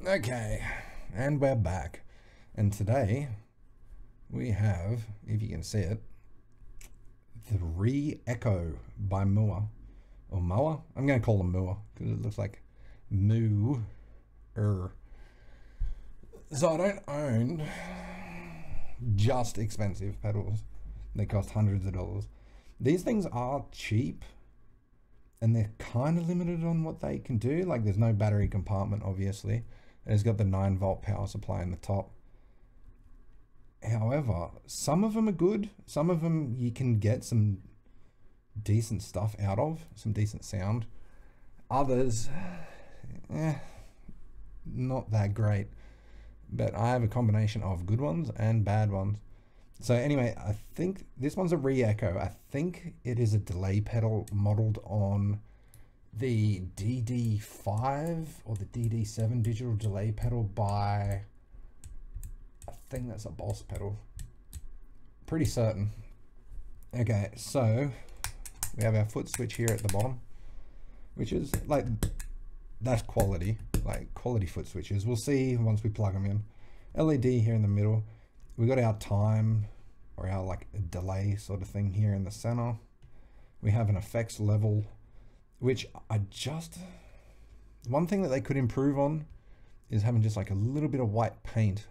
Okay, and we're back. And today we have, if you can see it, the reecho by mooer. Or mower? I'm going to call them mooer because it looks like moo. So I don't own just expensive pedals. They cost hundreds of dollars. These things are cheap and they're kind of limited on what they can do. Like there's no battery compartment, obviously. And it's got the 9-volt power supply in the top. However, some of them are good. Some of them you can get some decent stuff out of, some decent sound. Others, not that great. But I have a combination of good ones and bad ones. So anyway, I think this one's a reecho. I think it is a delay pedal modeled on the DD5 or the DD7 digital delay pedal by, I think that's a Boss pedal. Pretty certain. Okay, so we have our foot switch here at the bottom, which is like, that's quality, like quality foot switches. We'll see once we plug them in. LED here in the middle. We got our time or our like delay sort of thing here in the center. We have an effects level, which one thing that they could improve on is having just like a little bit of white paint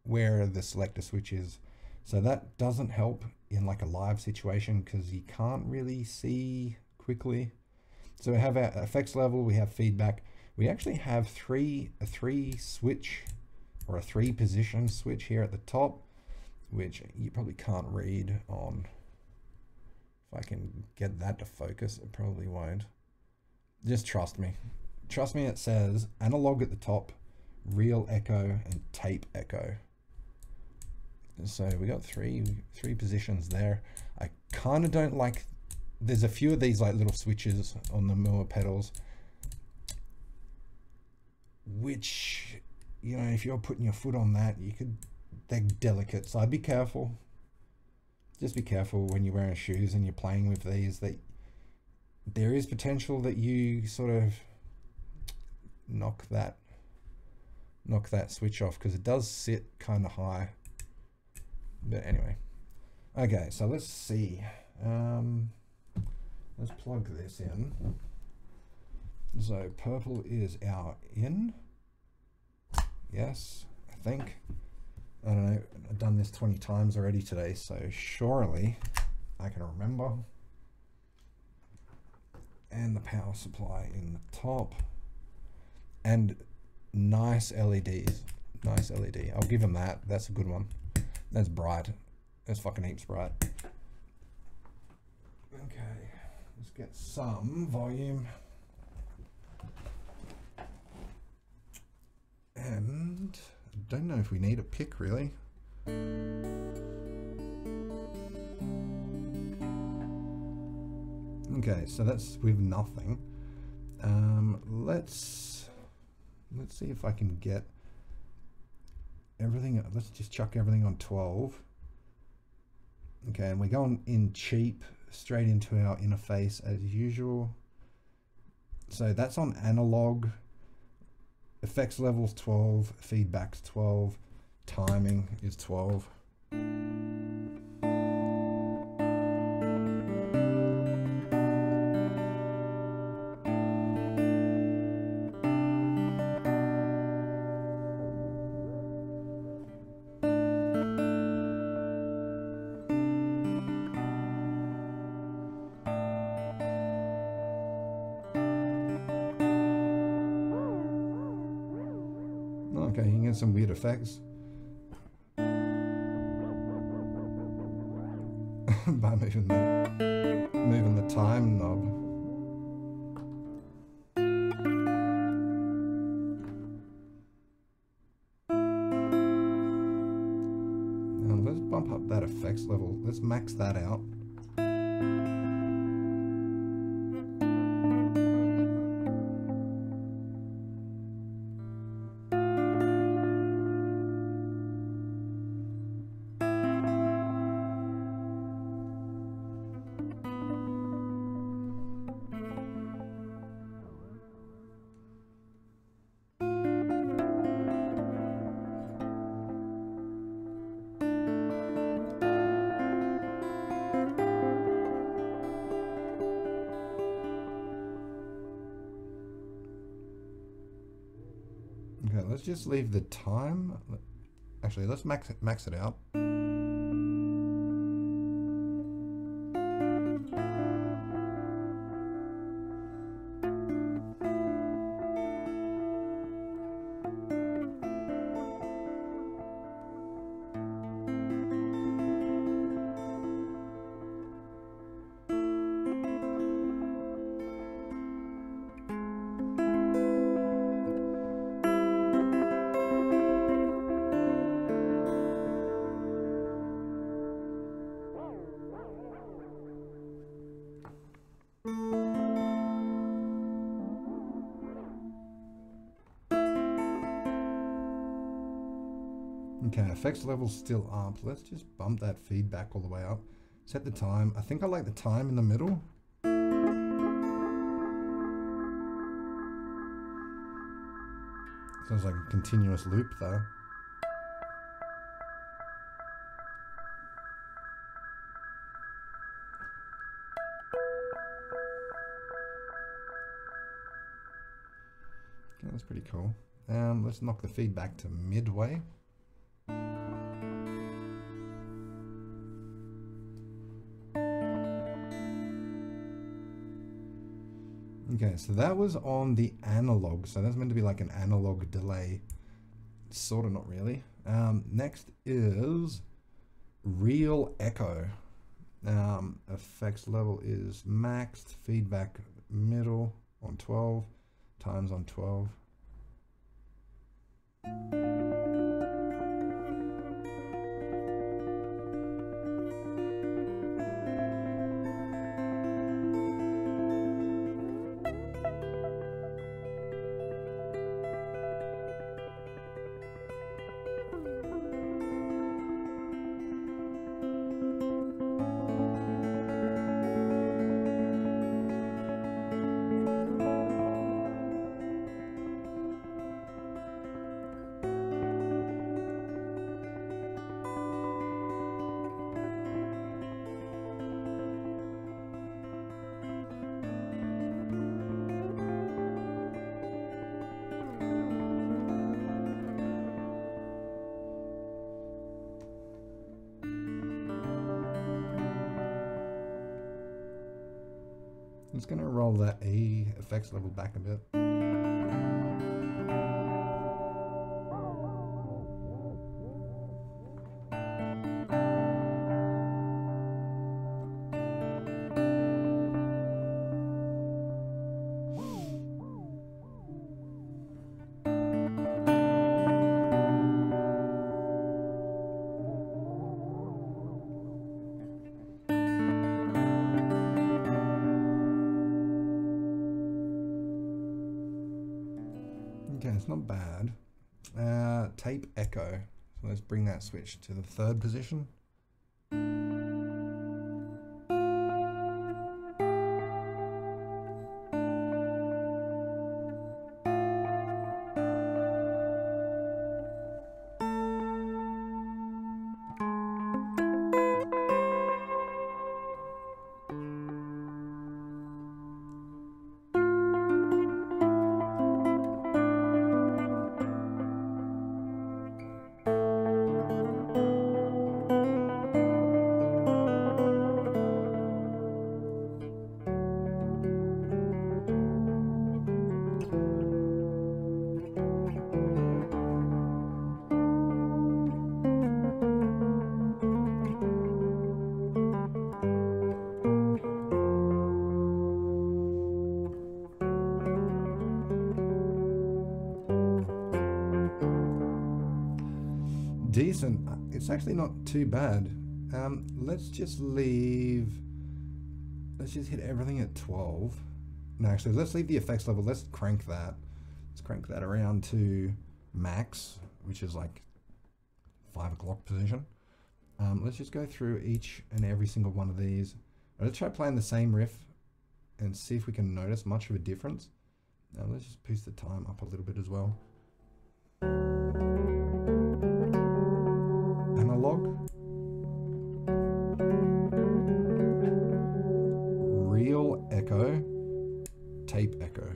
where the selector switch is. So that doesn't help in like a live situation because you can't really see quickly. So we have our effects level, we have feedback. We actually have a three switch or a 3-position switch here at the top, which you probably can't read on. If I can get that to focus, it probably won't. Just trust me. Trust me, it says analog at the top, real echo, and tape echo. So we got three positions there. I kind of don't like, there's a few of these like little switches on the mooer pedals, which, you know, if you're putting your foot on that, they're delicate. So I'd be careful. Just be careful when you're wearing shoes and you're playing with these, that there is potential that you sort of knock that switch off because it does sit kind of high. But anyway, okay, so let's see. Let's plug this in. So purple is our in. Yes, I think. I don't know, I've done this 20 times already today, so surely I can remember. And the power supply in the top. And nice LEDs. Nice LED. I'll give them that. That's a good one. That's bright. That's fucking heaps bright. Okay, let's get some volume. And I don't know if we need a pick really. Okay, so that's with nothing. Let's see if I can get everything. Let's just chuck everything on 12. Okay, and we're going in cheap straight into our interface as usual. So that's on analog. Effects levels 12, feedback's 12, timing is 12. Okay, you can get some weird effects by moving the time knob. Now let's bump up that effects level. Let's max that out. let's just leave the time. Actually, let's max it out. Okay, effects level's still up. Let's just bump that feedback all the way up. Set the time. I think I like the time in the middle. Sounds like a continuous loop there. Okay, that's pretty cool. Let's knock the feedback to midway. Okay, so that was on the analog, so that's meant to be like an analog delay. Sort of, not really. Next is real echo. Effects level is maxed, feedback middle on 12, times on 12. I'm just going to roll that E effects level back a bit. Okay, it's not bad. Tape echo. So let's bring that switch to the third position. Decent. It's actually not too bad. Let's just hit everything at 12. No, actually, let's leave the effects level. Let's crank that. Let's crank that around to max, which is like 5 o'clock position. Let's just go through each and every single one of these. Let's try playing the same riff and see if we can notice much of a difference. Now let's just boost the time up a little bit as well. Analog, real echo, tape echo.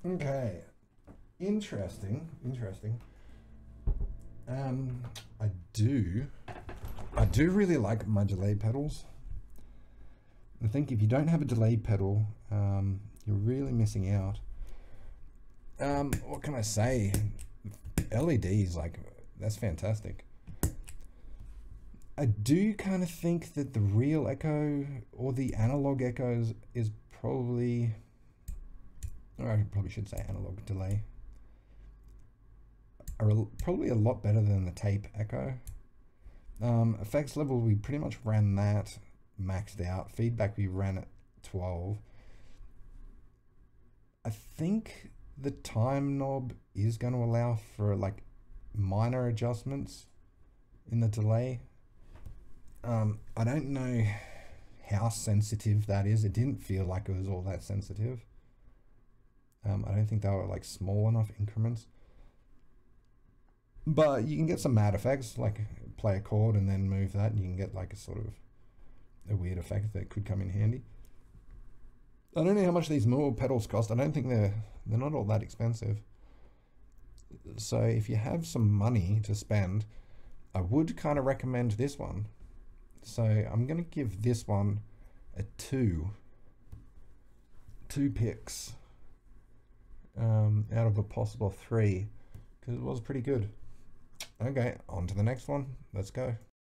Okay, interesting. I do really like my delay pedals. I think if you don't have a delay pedal, you're really missing out. What can I say? LEDs, like, that's fantastic. I do kind of think that the real echo or the analog echoes is probably, or I probably should say analog delay, are probably a lot better than the tape echo. Effects level, we pretty much ran that maxed out. Feedback, we ran at 12. I think the time knob is going to allow for like minor adjustments in the delay. I don't know how sensitive that is. It didn't feel like it was all that sensitive. I don't think they were like small enough increments. But you can get some mad effects, like play a chord and then move that, and you can get like a sort of a weird effect that could come in handy. I don't know how much these mooer pedals cost. I don't think they're not all that expensive. So if you have some money to spend, I would kind of recommend this one. So I'm going to give this one a 2 picks out of a possible 3, because it was pretty good. Okay, on to the next one. Let's go.